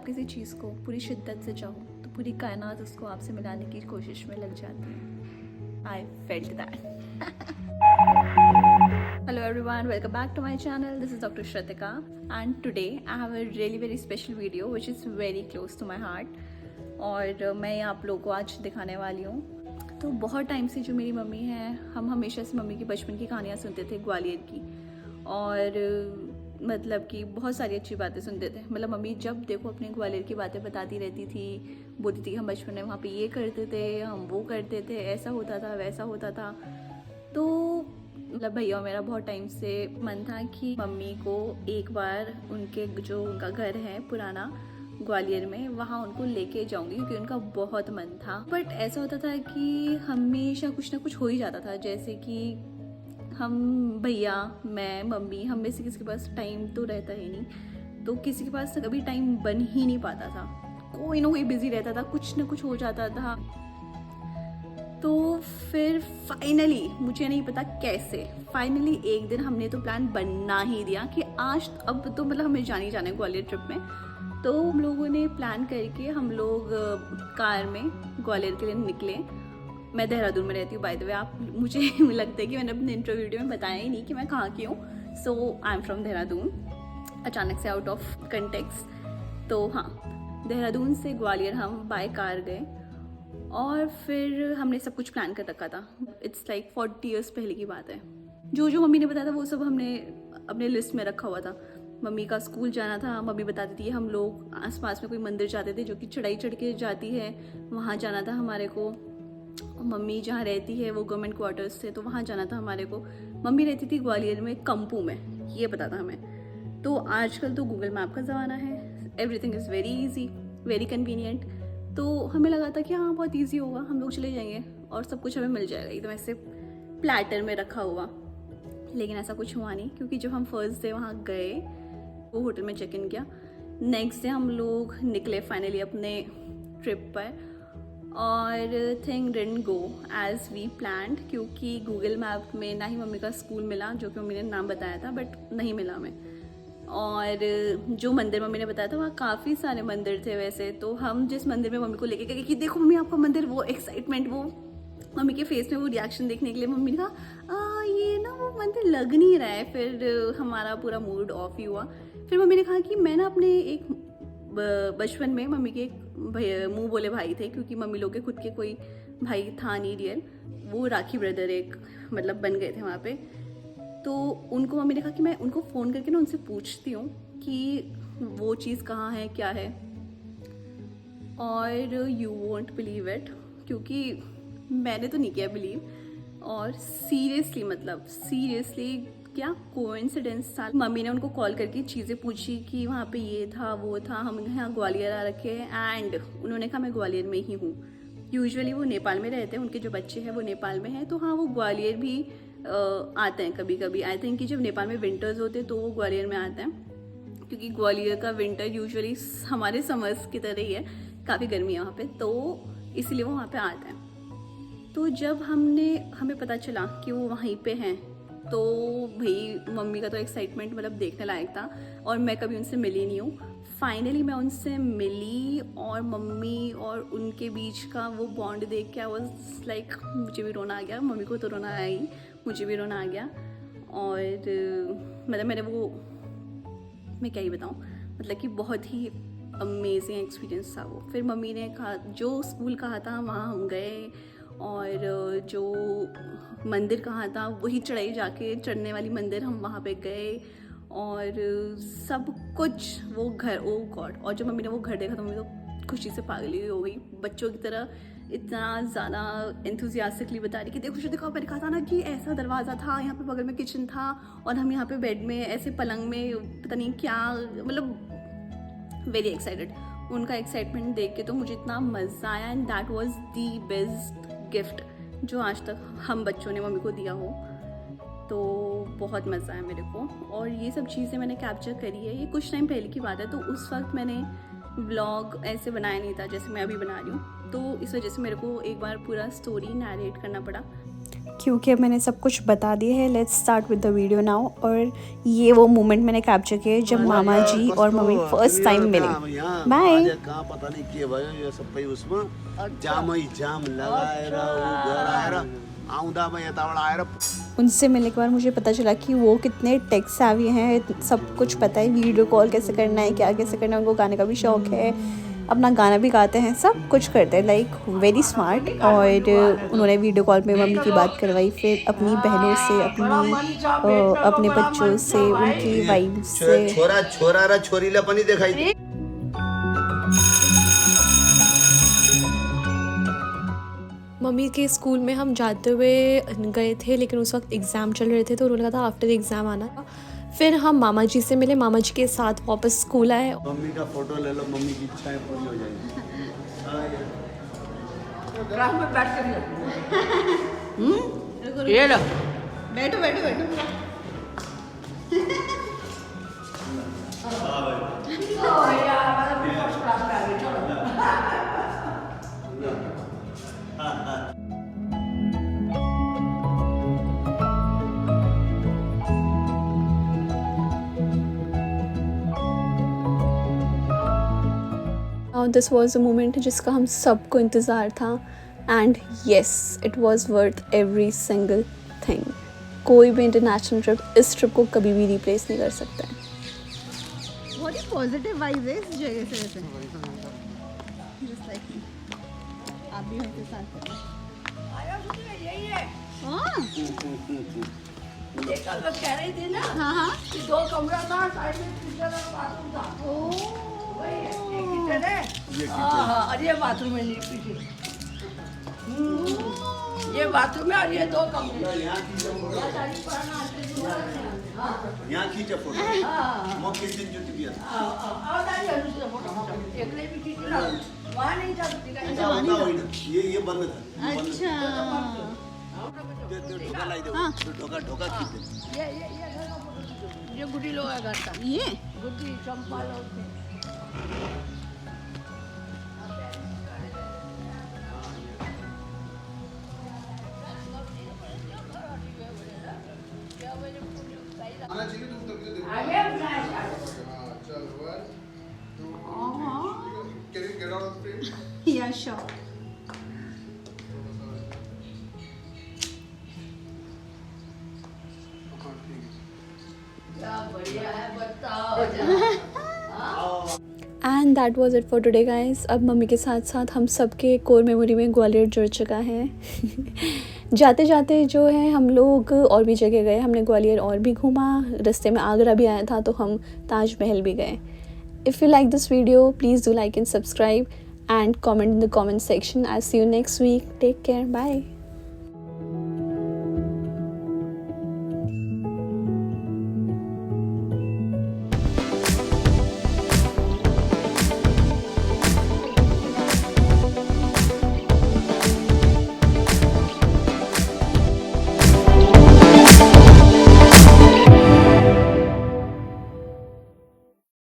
किसी चीज़ को पूरी शिद्दत से चाहो तो पूरी कायनात उसको आपसे मिलाने की कोशिश में लग जाती है। I felt that. Hello everyone, welcome back to my channel. This is Dr. Shratika and today I have a really very special video which is very close to my heart और मैं आप लोगों को आज दिखाने वाली हूँ। तो बहुत टाइम से जो मेरी मम्मी है, हम हमेशा से मम्मी की बचपन की कहानियाँ सुनते थे ग्वालियर की, और मतलब कि बहुत सारी अच्छी बातें सुनते थे। मतलब मम्मी जब देखो अपने ग्वालियर की बातें बताती रहती थी, बोलती थी हम बचपन में वहाँ पे ये करते थे, हम वो करते थे, ऐसा होता था वैसा होता था। तो मतलब भैया मेरा बहुत टाइम से मन था कि मम्मी को एक बार उनका घर है पुराना ग्वालियर में, वहाँ उनको लेके जाऊंगी क्योंकि उनका बहुत मन था। बट ऐसा होता था कि हमेशा कुछ ना कुछ हो ही जाता था, जैसे कि हम भैया मैं मम्मी हम में से किसी के पास टाइम तो रहता ही नहीं, तो किसी के पास कभी टाइम बन ही नहीं पाता था, कोई ना कोई बिजी रहता था, कुछ ना कुछ हो जाता था। तो फिर फाइनली मुझे नहीं पता कैसे फाइनली एक दिन हमने तो प्लान बनना ही दिया कि आज अब तो मतलब हमें जाना ही जाना है ग्वालियर ट्रिप में। तो हम लोगों ने प्लान करके हम लोग कार में ग्वालियर के लिए निकले। मैं देहरादून में रहती हूँ बाय द वे, आप मुझे लगता है कि मैंने अपने इंट्रो वीडियो में बताया ही नहीं कि मैं कहाँ की हूँ। सो आई एम फ्रॉम देहरादून, अचानक से आउट ऑफ कंटेक्स्ट। तो हाँ, देहरादून से ग्वालियर हम बाय कार गए और फिर हमने सब कुछ प्लान कर रखा था। इट्स लाइक 40 ईयर्स पहले की बात है। जो जो मम्मी ने बताया था वो सब हमने अपने लिस्ट में रखा हुआ था। मम्मी का स्कूल जाना था, मम्मी बताती थी हम लोग आसपास में कोई मंदिर जाते थे जो कि चढ़ाई चढ़ के जाती है, वहाँ जाना था हमारे को। मम्मी जहाँ रहती है वो गवर्नमेंट क्वार्टर्स थे, तो वहाँ जाना था हमारे को। मम्मी रहती थी ग्वालियर में कंपू में, ये पता था हमें। तो आजकल तो गूगल मैप का ज़माना है, everything is very easy, very convenient. तो हमें लगा था कि हाँ बहुत इजी होगा, हम लोग चले जाएंगे और सब कुछ हमें मिल जाएगा एकदम ऐसे प्लेटर में रखा हुआ। लेकिन ऐसा कुछ हुआ नहीं, क्योंकि जब हम फर्स्ट डे वहाँ गए वो होटल में चेक इन किया, नेक्स्ट डे हम लोग निकले फाइनली अपने ट्रिप पर, और thing didn't go as we planned, क्योंकि गूगल मैप में ना ही मम्मी का स्कूल मिला जो कि मम्मी ने नाम बताया था, बट नहीं मिला हमें। और जो मंदिर मम्मी ने बताया था वहाँ काफ़ी सारे मंदिर थे वैसे। तो हम जिस मंदिर में मम्मी को लेके गए कि देखो मम्मी आपका मंदिर, वो एक्साइटमेंट, वो मम्मी के फेस में वो रिएक्शन देखने के लिए, मम्मी ने कहा ये ना वो मंदिर लग नहीं रहा है। फिर हमारा पूरा मूड ऑफ ही हुआ। फिर मम्मी ने कहा कि मैं ना अपने एक बचपन में मम्मी के एक मुँह बोले भाई थे, क्योंकि मम्मी लोग के खुद के कोई भाई था नहीं रियल, वो राखी ब्रदर एक मतलब बन गए थे वहाँ पे। तो उनको मम्मी ने कहा कि मैं उनको फ़ोन करके ना उनसे पूछती हूँ कि वो चीज़ कहाँ है क्या है। और यू वोंट बिलीव इट, क्योंकि मैंने तो नहीं किया बिलीव, और सीरियसली मतलब सीरियसली क्या कोइंसिडेंस था। मम्मी ने उनको कॉल करके चीज़ें पूछी कि वहाँ पे ये था वो था, हम यहाँ ग्वालियर आ रखे हैं, एंड उन्होंने कहा मैं ग्वालियर में ही हूँ। यूजुअली वो नेपाल में रहते हैं, उनके जो बच्चे हैं वो नेपाल में हैं, तो हाँ वो ग्वालियर भी आते हैं कभी कभी। आई थिंक कि जब नेपाल में विंटर्स होते हैं तो वो ग्वालियर में आते हैं, क्योंकि ग्वालियर का विंटर यूजुअली हमारे समर्स की तरह ही है, काफ़ी गर्मी है वहाँ पे, तो इसलिए वो वहाँ पे आते हैं। तो जब हमें पता चला कि वो वहीं पे हैं, तो भाई मम्मी का तो एक्साइटमेंट मतलब देखने लायक था, और मैं कभी उनसे मिली नहीं हूँ। फाइनली मैं उनसे मिली और मम्मी और उनके बीच का वो बॉन्ड देख के आई वाज लाइक, मुझे भी रोना आ गया। मम्मी को तो रोना आया ही, मुझे भी रोना आ गया। और मतलब मैंने वो, मैं क्या ही बताऊँ, मतलब कि बहुत ही अमेजिंग एक्सपीरियंस था वो। फिर मम्मी ने कहा जो स्कूल कहा था वहाँ हम गए, और जो मंदिर कहाँ था वही चढ़ाई जाके चढ़ने वाली मंदिर हम वहाँ पे गए, और सब कुछ वो घर, ओ गॉड। और जब मम्मी ने वो घर देखा तो मम्मी तो खुशी से पागल ही हो गई, बच्चों की तरह इतना ज़्यादा एंथुजियास्टिकली बता रही कि देखो देखो मैंने कहा था ना कि ऐसा दरवाज़ा था, यहाँ पे बगल में किचन था, और हम यहाँ पे बेड में ऐसे पलंग में पता नहीं क्या, मतलब वेरी एक्साइटेड। उनका एक्साइटमेंट देख के तो मुझे इतना मज़ा आया, and that was the best gift जो आज तक हम बच्चों ने मम्मी को दिया हो। तो बहुत मज़ा आया मेरे को, और ये सब चीज़ें मैंने कैप्चर करी है। ये कुछ टाइम पहले की बात है, तो उस वक्त मैंने व्लॉग ऐसे बनाया नहीं था जैसे मैं अभी बना रही हूँ, तो इस वजह से मेरे को एक बार पूरा स्टोरी नैरेट करना पड़ा। क्योंकि अब मैंने सब कुछ बता दिया है, let's start with the video now. और ये वो मोमेंट मैंने कैप्चर किया जब मामा जी और मम्मी फर्स्ट टाइम मिले। बाय। पता नहीं के भयो यो सबै उसमा जाम लगाएर घर आएर आउँदा म यताबाट आएर उनसे मिलने के बाद मुझे पता चला कि वो कितने टेक सेवी हैं, सब कुछ पता है, वीडियो कॉल कैसे करना है, क्या कैसे करना है। उनको गाने का भी शौक है, अपना गाना भी गाते हैं, सब कुछ करते हैं, लाइक वेरी स्मार्ट। और उन्होंने वीडियो कॉल में मम्मी की बात करवाई, फिर अपनी बहनों से, अपने बच्चों से, उनकी वाइफ से। छोरा र छोरीले पनि देखाइ। मम्मी के स्कूल में हम जाते हुए गए थे, लेकिन उस वक्त एग्ज़ाम चल रहे थे तो उन्होंने कहा था आफ्टर एग्ज़ाम आना। फिर हम मामा जी से मिले, मामा जी के साथ वापस स्कूल आए। मम्मी का फोटो ले लो, मम्मी की इच्छाएं पूरी हो जाएंगी। ये लो, बैठो बैठो बैठो। दिस वॉज अ मोमेंट जिसका हम सबको इंतज़ार था, and yes it was worth every single thing. कोई भी इंटरनेशनल ट्रिप इस ट्रिप को कभी भी रिप्लेस नहीं कर सकता है। बहुत ही पॉजिटिव वाइब है इस जगह से वैसे। जस्ट लाइक आप भी उनके साथ हैं। हाँ कल बस कह रही थी ना हाँ कि 2 कमरा था, साइड में किचन और बाथरूम था। वही है, ये किचन है। हाँ, और ये बाथरूम है पीछे। ये बाथरूम है और ये 2 कमरे। यहाँ खींचे फोटो। म किचन जो दिया था। एकले भी खींच लो, वहाँ नहीं जा सकती। ये बंद था। अच्छा ढोका लाई दो, ढोका खींच दे। ये गुड्डी लोग है घर का। ये गुड्डी चंपा लोग थे। या sure. And that was it for today guys. अब मम्मी के साथ साथ हम सब के कोर मेमोरी में ग्वालियर जुड़ चुका है। जाते जाते जो है हम लोग और भी जगह गए, हमने ग्वालियर और भी घूमा, रास्ते में आगरा भी आया था तो हम ताजमहल भी गए। If you like this video please do like and subscribe and comment in the comment section. I'll see you next week. Take care. Bye.